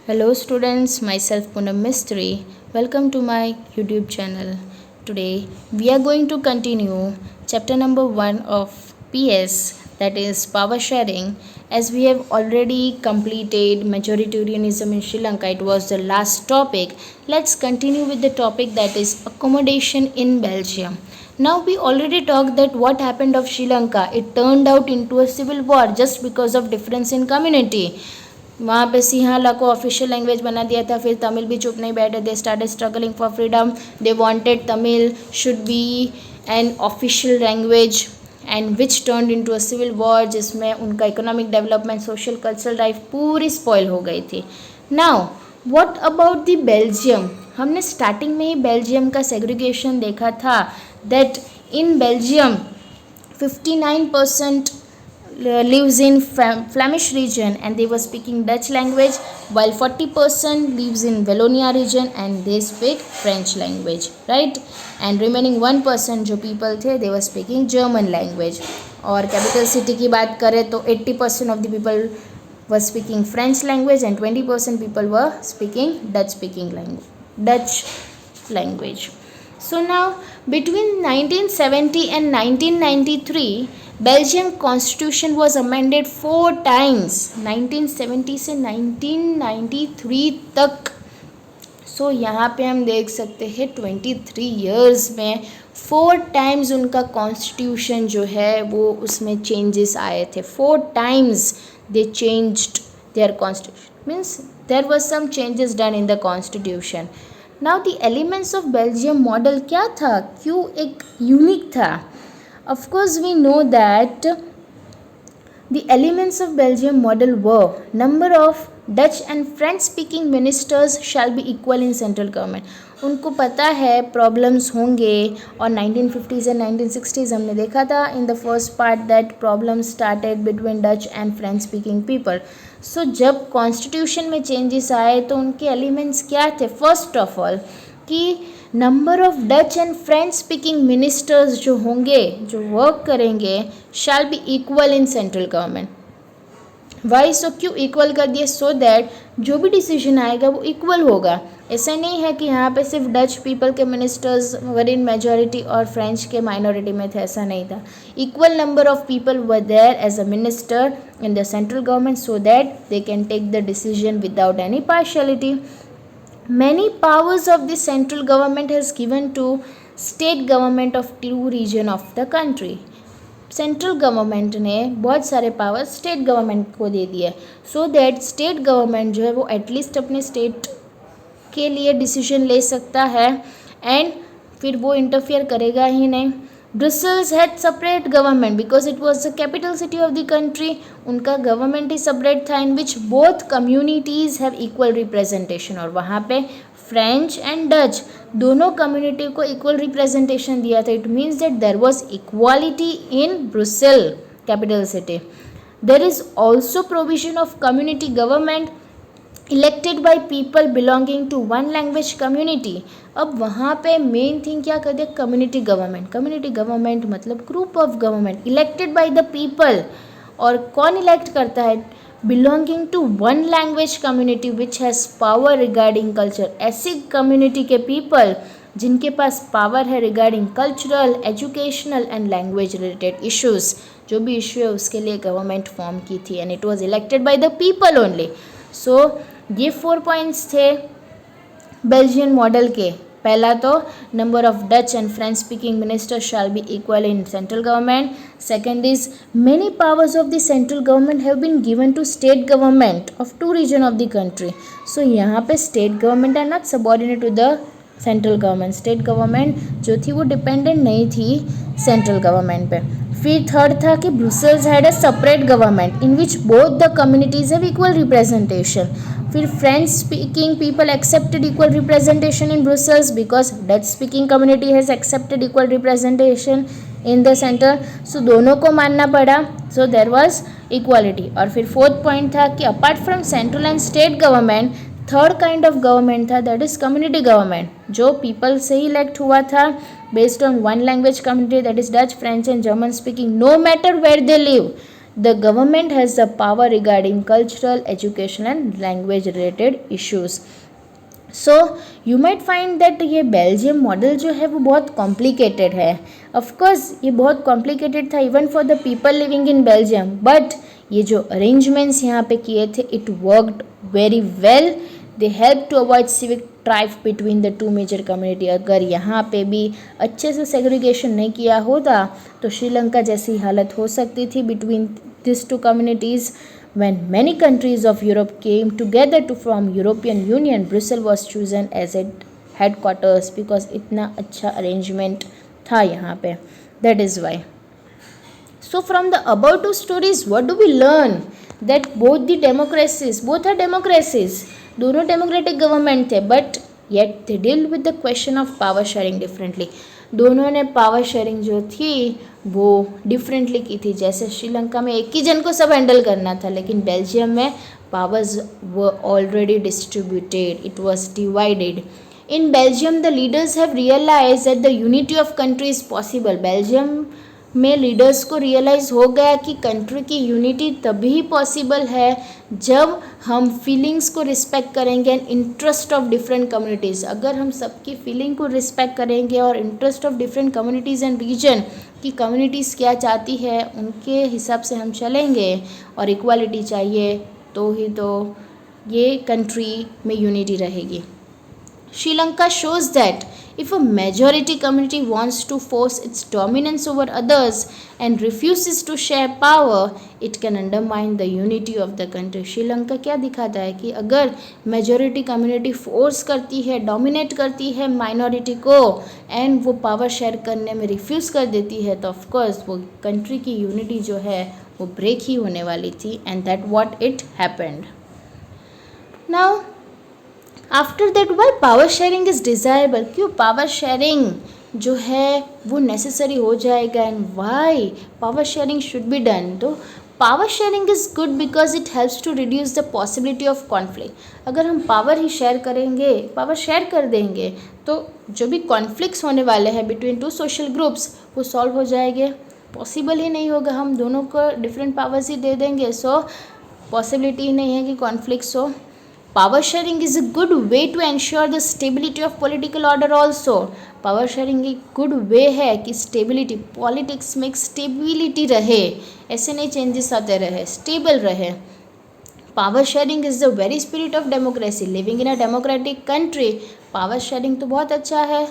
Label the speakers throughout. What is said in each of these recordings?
Speaker 1: Hello students, myself Poonam Mistry. Welcome to my YouTube channel. Today we are going to continue chapter number 1 of PS, that is power sharing. As we have already completed majoritarianism in Sri Lanka, it was the last topic. Let's continue with the topic that is accommodation in Belgium. Now we already talked that what happened of Sri Lanka. It turned out into a civil war just because of difference in community. वहाँ पे सिंहाला को official language बना दिया था. फिर तमिल भी चुप नहीं बैठे. They started struggling for freedom. They wanted Tamil should be an official language and which turn into a civil war, जिसमें उनका economic development, social cultural life पूरी स्पॉइल हो गई थी. Now what about the Belgium. हमने स्टार्टिंग में ही Belgium का सेग्रीगेशन देखा था. That in Belgium 59% lives in Flemish region and they were speaking Dutch language, while 40% lives in Wallonia region and they speak French language, right? And remaining 1% जो people थे, they were speaking German language. और capital city की बात करें तो 80% of the people were speaking French language and 20% people were speaking Dutch language. So now between 1970 and 1993 Belgium constitution was amended 4 times, 1970 से 1993 तक. सो यहाँ पे हम देख सकते हैं 23 ईयर्स में 4 टाइम्स उनका कॉन्स्टिट्यूशन जो है वो उसमें चेंजेस आए थे. 4 times they changed their constitution, means there was some changes done in the constitution. Now the elements of Belgium model क्या था, क्यों एक यूनिक था. Of course, we know that the elements of Belgium model were number of Dutch and French speaking ministers shall be equal in central government. उनको पता है problems होंगे और 1950s एंड 1960s हमने देखा था in the first part that problem started between Dutch and French speaking people. So जब constitution में चेंजेस आए तो उनके एलिमेंट्स क्या थे. फर्स्ट ऑफ ऑल कि number of Dutch and French speaking ministers जो होंगे, जो वर्क करेंगे, shall be equal in central government. Why so, क्यों इक्वल कर दिए, सो दैट जो भी डिसीजन आएगा वो इक्वल होगा. ऐसा नहीं है कि यहाँ पे सिर्फ डच पीपल के मिनिस्टर्स वर इन मेजॉरिटी और फ्रेंच के माइनॉरिटी में थे, ऐसा नहीं था. Equal number of people were there as a minister in the central government so that they can take the decision without any partiality. Many powers of the central government has given to state government of 2 region of the country. Central government ने बहुत सारे power state government को दे दिए so that state government जो है वो at least अपने state के लिए डिसीजन ले सकता है एंड फिर वो इंटरफियर करेगा ही नहीं. Brussels had separate government because it was the capital city of the country. उनका गवर्नमेंट ही सेपरेट था in which both communities have equal representation. और वहाँ पे फ्रेंच एंड डच दोनों कम्युनिटी को इक्वल रिप्रेजेंटेशन दिया था. It means that there was equality in Brussels capital city. There is also provision of community government elected by people belonging to one language community. अब वहाँ पे main thing क्या कर दिया, कम्युनिटी गवर्नमेंट. कम्युनिटी गवर्नमेंट मतलब group of government elected by the people. और कौन elect करता है, belonging to one language community which has power regarding culture. ऐसी कम्युनिटी के पीपल जिनके पास पावर है regarding cultural, educational and language related issues. जो भी इशू है उसके लिए गवर्नमेंट फॉर्म की थी and it was elected by the people only. So ये 4 पॉइंट्स थे बेल्जियन मॉडल के. पहला तो number of Dutch and French speaking minister shall be equal in central government. Second is many powers of the central government have been given to state government of 2 region of the country. So यहाँ पे state government are not subordinate to the central government. State government जो थी वो dependent नहीं थी central government पे. फिर third था कि Brussels had a separate government in which both the communities have equal representation. फिर French speaking people accepted equal representation in Brussels because Dutch speaking community has accepted equal representation in the centre. So दोनों को मानना पड़ा. So there was equality. और फिर fourth point था कि apart from central and state government third kind of government था that is community government, जो पीपल से ही इलेक्ट हुआ था based on one language community that is Dutch, French and German speaking no matter where they live. The government has the power regarding cultural, educational and language related issues. So you might find that ये Belgium model जो है वो बहुत complicated है. Of course ये बहुत complicated था even for the people living in Belgium, but ये जो अरेंजमेंट्स यहाँ पे किए थे it worked very well. They help to avoid civic strife between the two major community. अगर यहाँ पे भी अच्छे से सेग्रीगेशन नहीं किया होता तो श्रीलंका जैसी हालत हो सकती थी between this two communities. When many countries of Europe came together to form European Union, Brussels was chosen as its headquarters because इतना अच्छा arrangement था यहाँ पे. That is why. So from the above two stories, what do we learn? That both are democracies. दोनों democratic government थे, but yet they deal with the question of power sharing differently. दोनों ने power sharing जो थी वो differently की थी. जैसे श्रीलंका में एक ही जन को सब हैंडल करना था, लेकिन बेल्जियम में powers were already distributed, it was divided. In Belgium the leaders have realise that the unity of country is possible. Belgium में लीडर्स को रियलाइज़ हो गया कि कंट्री की यूनिटी तभी पॉसिबल है जब हम फीलिंग्स को रिस्पेक्ट करेंगे and interest of different communities. अगर हम सबकी फीलिंग को रिस्पेक्ट करेंगे और interest of different communities and region की कम्युनिटीज़ क्या चाहती है उनके हिसाब से हम चलेंगे और इक्वालिटी चाहिए तो ही तो ये कंट्री में यूनिटी रहेगी. Sri Lanka shows that if a majority community wants to force its dominance over others and refuses to share power, it can undermine the unity of the country. Sri Lanka क्या दिखाता है कि अगर मेजॉरिटी कम्युनिटी फोर्स करती है, dominate करती है माइनॉरिटी को एंड वो पावर शेयर करने में रिफ्यूज़ कर देती है तो ऑफकोर्स वो कंट्री की यूनिटी जो है वो ब्रेक ही होने वाली थी. And that what it happened. Now after that why power sharing is desirable. क्यों पावर शेयरिंग जो है वो नेसेसरी हो जाएगा and why power sharing should be done. तो power sharing is good because it helps to reduce the possibility of conflict. अगर हम power ही शेयर करेंगे, पावर शेयर कर देंगे तो जो भी कॉन्फ्लिक्ट्स होने वाले हैं बिटवीन टू सोशल ग्रुप्स वो सॉल्व हो जाएंगे. पॉसिबल ही नहीं होगा, हम दोनों को डिफरेंट पावर्स ही दे देंगे, सो पॉसिबिलिटी ही नहीं है कि कॉन्फ्लिक्ट्स हो. Power sharing is a good way to ensure the stability of political order also. Power sharing एक गुड वे है कि स्टेबिलिटी, पॉलिटिक्स में एक स्टेबिलिटी रहे, ऐसे नहीं चेंजेस आते रहे, स्टेबल रहे. Power sharing is the very spirit of democracy. Living in a democratic country power sharing तो बहुत अच्छा है.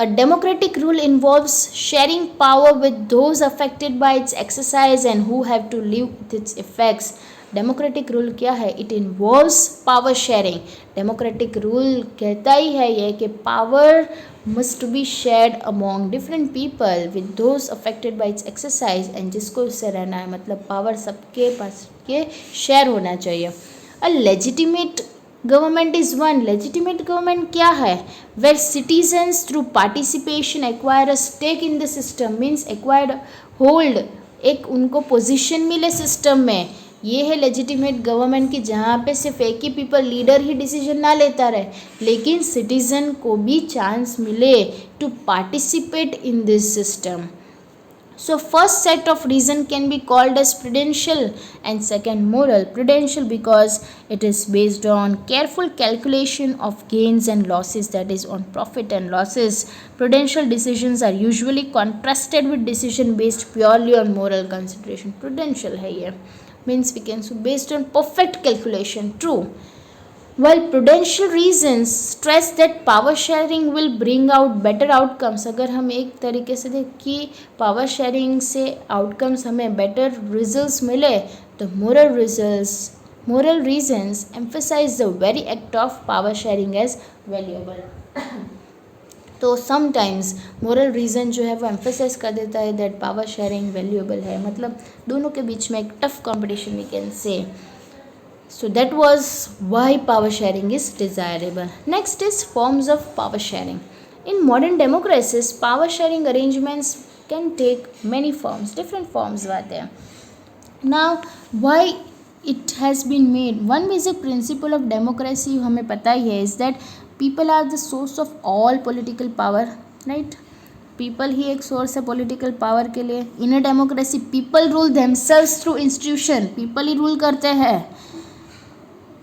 Speaker 1: A democratic rule involves sharing power with those affected by its exercise and who have to live with its effects. Democratic rule क्या है? It involves power sharing. Democratic rule कहता ही है ये कि power must be shared among different people with those affected by it's exercise. And जिसको इससे रहना है मतलब पावर सबके पास के शेयर होना चाहिए. A legitimate government is one. Legitimate government क्या है? Where citizens through participation acquire a stake in the system. Means acquired hold, एक उनको पोजिशन मिले सिस्टम में. ये है लेजिटिमेट गवर्नमेंट की जहाँ पे सिर्फ एक ही पीपल लीडर ही डिसीजन ना लेता रहे लेकिन सिटीजन को भी चांस मिले to participate in this system. So first set of reason can be called as prudential and second moral. Prudential because it is based on careful calculation of gains and losses, that is on profit and losses. Prudential decisions are usually contrasted with decision based purely on moral consideration. Prudential है ये, means we can say based on perfect calculation, true. While prudential reasons stress that power sharing will bring out better outcomes. अगर हम एक तरीके से देखें कि power sharing से आउटकम्स हमें बेटर रिजल्ट्स मिले तो moral reasons emphasize the very act of power sharing as valuable. तो समटाइम्स मोरल रीज़न जो है वो एम्फेसाइज कर देता है दैट पावर शेयरिंग वैल्यूएबल है. मतलब दोनों के बीच में एक tough competition we can say. So that was why power sharing is desirable. Next is forms of power sharing. In modern democracies, power sharing arrangements can take many forms, different forms were there. Now, why it has been made? One basic principle of democracy हमें पता ही है is that people are the source of all political power, right? People ही एक source है political power के लिए. In a democracy people rule themselves through institution, people ही rule करते हैं.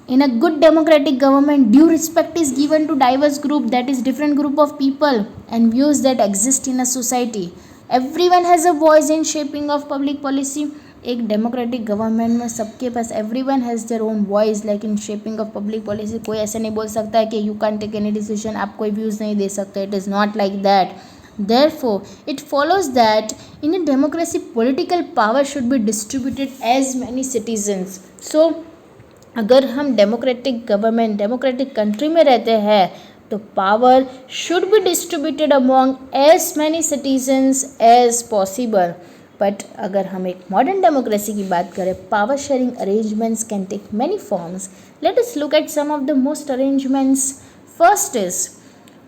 Speaker 1: In a good democratic government, due respect is given to diverse group, that is different group of people and views that exist in a society. Everyone has a voice in shaping of public policy. एक democratic government में सबके पास everyone has their own voice like in shaping of public policy. कोई ऐसे नहीं बोल सकता है कि you can take any decision, आप कोई व्यूज़ नहीं दे सकते. It is not like that. Therefore, it follows that in a democracy, political power should be distributed as many citizens. So, अगर हम डेमोक्रेटिक गवर्नमेंट डेमोक्रेटिक कंट्री में रहते हैं तो power should be distributed among as many citizens as possible. But अगर हम एक modern democracy की बात करें, power sharing arrangements can take many forms. Let us look at some of the most arrangements. First is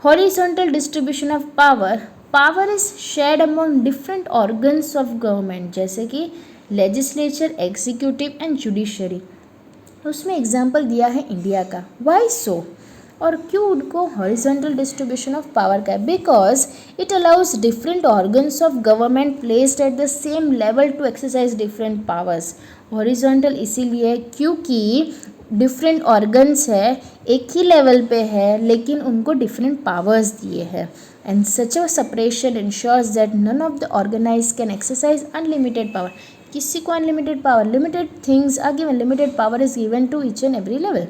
Speaker 1: horizontal distribution of power. Power is shared among different organs of government, जैसे कि legislature, executive and judiciary. उसमें example दिया है India का. Y सो, और क्यों उनको horizontal distribution of power का है? Because it allows different organs of government placed at the same level to exercise different powers. Horizontal इसीलिए क्योंकि डिफरेंट ऑर्गन्स है, एक ही लेवल पे है लेकिन उनको डिफरेंट पावर्स दिए हैं. And such a separation ensures that none of the organise can exercise unlimited power. किसी को unlimited power, limited things are given, limited power is given to each and every level.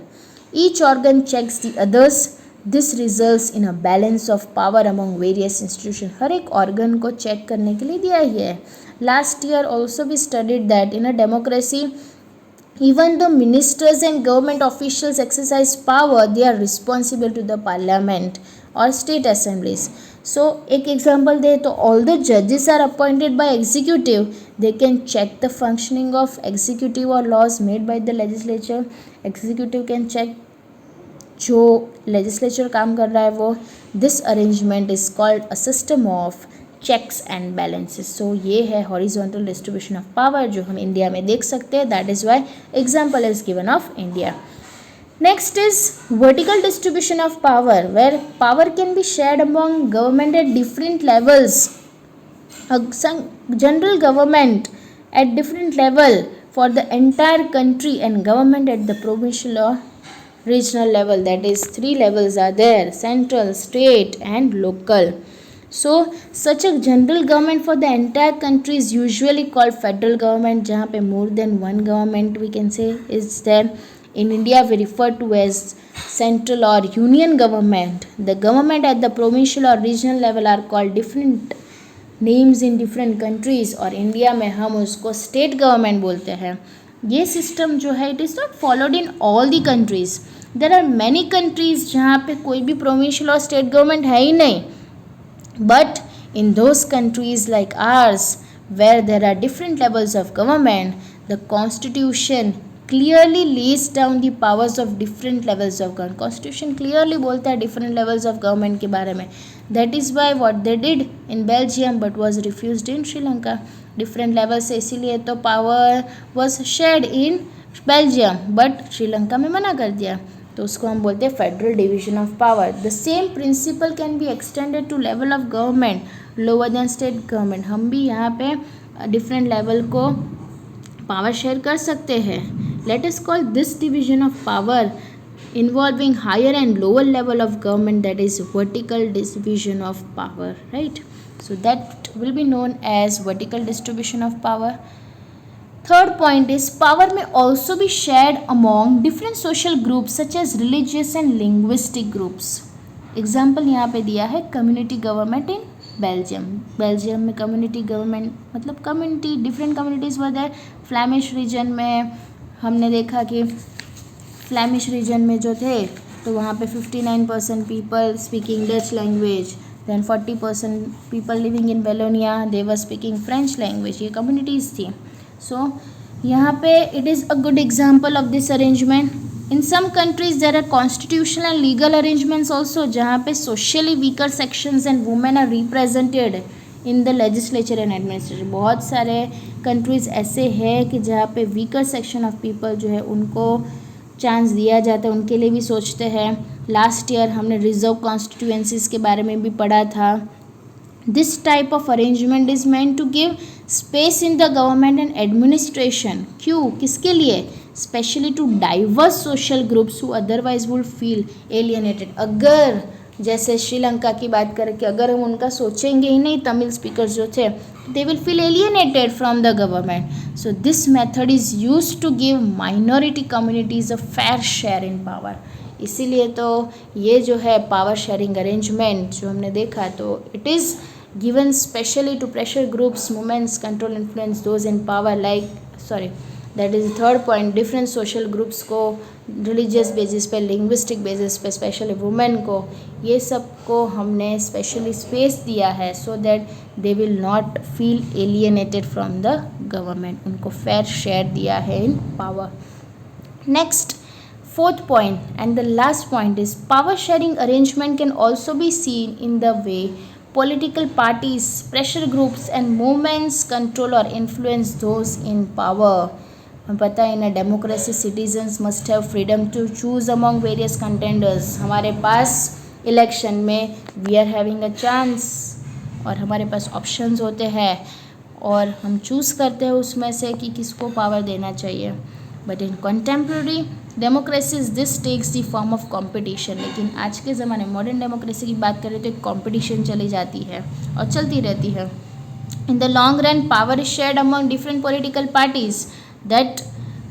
Speaker 1: Each organ checks the others. This results in a balance of power among various institution. हर एक organ को check करने के लिए दिया ही है. Last year also we studied that in a democracy even though ministers and government officials exercise power, they are responsible to the parliament or state assemblies. So एक example दे तो although judges are appointed by executive, they can check the functioning of executive or laws made by the legislature. Executive can check जो legislature काम कर रहा है वो. This arrangement is called a system of checks and balances. So ये है horizontal distribution of power जो हम इंडिया में देख सकते हैं. That is why example is given of India. Next is vertical distribution of power, where power can be shared among government at different levels. Some general government at different level for the entire country and government at the provincial or regional level. That is 3 levels are there: central, state and local. So such a general government for the entire country is usually called federal government, जहाँ पे more than one government we can say is there. In India we refer to as central or union government. The government at the provincial or regional level are called different names in different countries, और India में हम उसको state government बोलते हैं. ये system जो है it is not followed in all the countries. There are many countries जहाँ पे कोई भी provincial और state government है ही नहीं. But in those countries like ours, where there are different levels of government, the constitution clearly lays down the powers of different levels of government. Constitution clearly बोलता है different levels of government के बारे में. That is why what they did in Belgium but was refused in Sri Lanka. Different levels से इसीलिए तो power was shared in Belgium but Sri Lanka में मना कर दिया. तो उसको हम बोलते हैं federal division of power. The same principle can be extended to level of government lower than state government. हम भी यहाँ पे डिफरेंट लेवल को पावर शेयर कर सकते हैं. Let us call this division of power involving higher and lower level of government, that is vertical division of power, right. So that will be known as vertical distribution of power. Third point is power may also be shared among different social groups such as religious and linguistic groups. Example यहाँ पे दिया है community government in Belgium. Belgium में community government मतलब community different communities were there. Flemish region में हमने देखा कि Flemish region में जो थे तो वहाँ पे 59% people speaking Dutch language. Then 40% people living in Wallonia they were speaking French language. ये communities थी. So यहाँ पे it is a good example of this arrangement. In some countries there are constitutional and legal arrangements also जहाँ पे socially weaker sections and women are represented in the legislature and administration. बहुत सारे countries ऐसे हैं कि जहाँ पे weaker section of people जो है उनको चांस दिया जाता है, उनके लिए भी सोचते हैं. लास्ट ईयर हमने रिजर्व कॉन्स्टिट्यूएंसीज के बारे में भी पढ़ा था. This type of arrangement is meant to give space in the government and administration. क्यों? किसके लिए? Especially to diverse social groups who otherwise would feel alienated. अगर जैसे श्रीलंका की बात करें कि अगर हम उनका सोचेंगे ही नहीं, तमिल स्पीकर्स जो थे, they will feel alienated from the government. So this method is used to give minority communities a fair share in power. इसीलिए तो ये जो है पावर शेयरिंग अरेंजमेंट जो हमने देखा, तो it is given specially to pressure groups, women's, control influence those in power, like that is third point. Different social groups को रिलीजियस बेसिस पे, लिंग्विस्टिक बेसिस पे, स्पेशली वुमेन को, ये सब को हमने स्पेशली स्पेस दिया है so that they will not feel alienated from the government. उनको फेयर शेयर दिया है in power. Next, fourth point and the last point is power sharing arrangement can also be seen in the way political parties, pressure groups and movements control or influence those in power. हमें पता है, in a democracy citizens must have freedom to choose among various contenders. हमारे पास election में we are having a chance और हमारे पास options होते हैं और हम चूज़ करते हैं उसमें से कि किसको पावर देना चाहिए. But in contemporary democracies this takes the form of competition. लेकिन आज के ज़माने में मॉडर्न डेमोक्रेसी की बात करें तो एक कॉम्पिटिशन चली जाती है और चलती रहती है. In the long run power is shared among different political parties that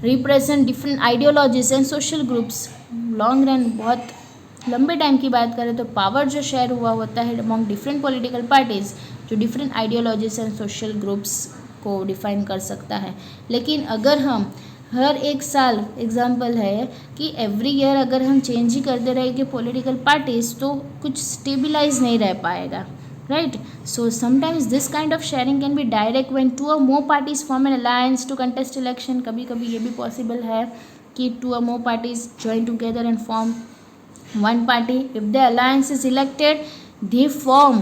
Speaker 1: represent different ideologies and social groups. Long run, बहुत लंबे टाइम की बात करें तो पावर जो शेयर हुआ होता है अमंग डिफरेंट पॉलिटिकल पार्टीज़ जो different ideologies and social groups को डिफाइन कर सकता है. लेकिन अगर हम हर एक साल, एग्जाम्पल है कि एवरी ईयर अगर हम चेंज ही करते रहेंगे पॉलिटिकल पार्टीज़ तो कुछ स्टेबलाइज नहीं रह पाएगा, right. So sometimes this kind of sharing can be direct when two or more parties form an alliance to contest election. कभी कभी ये भी पॉसिबल है कि two or more parties join together and form one party. If the alliance is elected they form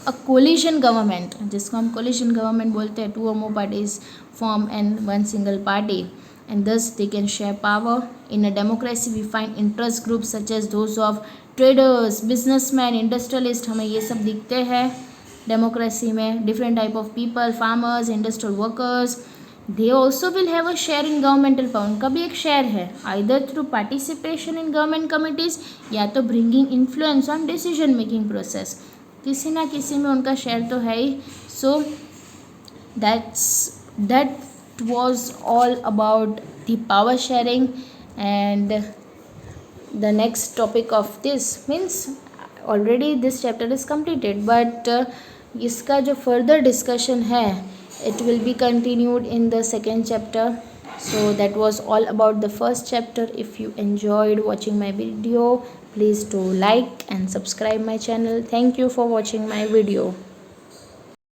Speaker 1: a coalition government, जिसको हम coalition government बोलते हैं. Two or more parties form and one single party and thus they can share power. In a democracy we find interest groups such as those of traders, businessmen, industrialists. हमें ये सब दिखते हैं democracy में. different type of people, farmers, industrial workers, they also will have a share in governmental power. उनका भी एक share है either through participation in government committees या तो bringing influence on decision making process. किसी ना किसी में उनका शेयर तो है ही. so that was all about the power sharing. And the next topic of this means already this chapter is completed, but इसका जो further discussion है it will be continued in the second chapter. So that was all about the first chapter. If you enjoyed watching my video, please do like and subscribe my channel. Thank you for watching my video.